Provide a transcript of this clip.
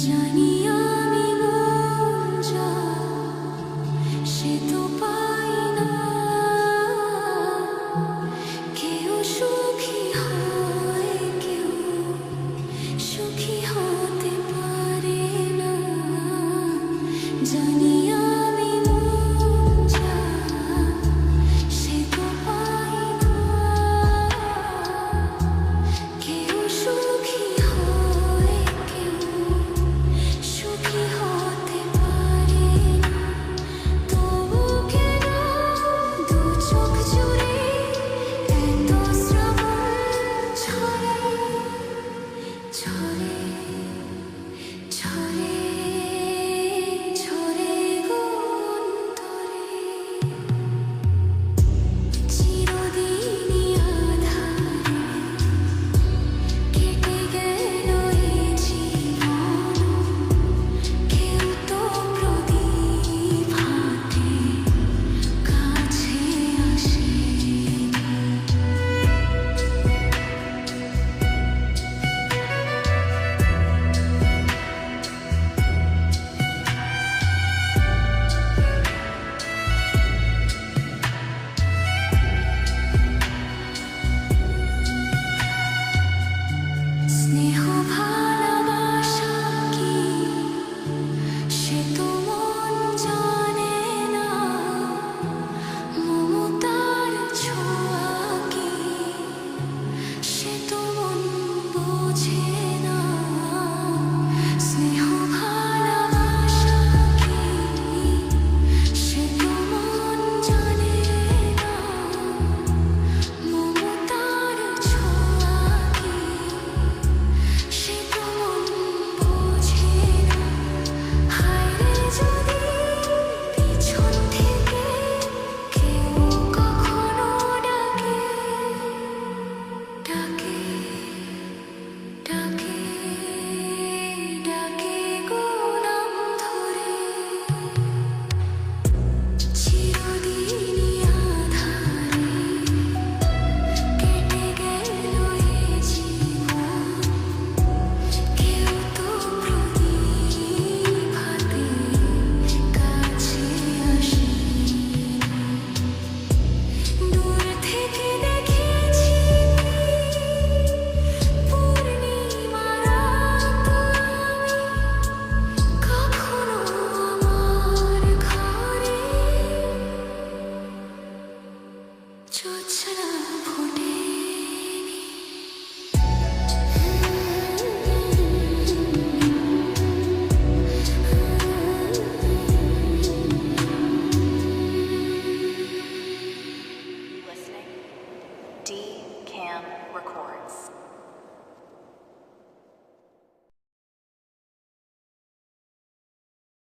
জানি আমি মন যা সে তো পাই না, কেউ সুখী হয় কেউ সুখী হতে পারে না। জানি আমি মন যা সে তো পাই না, কেউ সুখী হয় কেউ সুখী হতে পারে না। তবু কেন দু চোখ জুড়ে এত শ্রাবণ ঝরে ঝরে ঝরে ঝরে গো অন্তরে। চিরদিনই আঁধারে কেটে গেল এ জীবন, কেউ তো প্রদীপ হাতে কাছে আসেনি। স্নেহ ভালোবাসা কি সে তো মন জানে না, মমতার ছোঁয়া কি সে তো মন বোঝে না। স্নেহ ভালোবাসা কি সে তো মন জানে না, মমতার ছোঁয়া কি সে তো মন বোঝে না। হায়রে যদি পিছন থেকে কেউ কখনো ডাকে ডাকে ডাকে ডাকে গো নাম ধরে। চিরদিনই আঁধারে কেটে গেল এ জীবন, কেউ তো প্রদীপ হাতে কাছে আসেনি। দূর থেকে দেখেছি পূর্ণিমা রাত আমি, কখনো আমার ঘরে জোছনা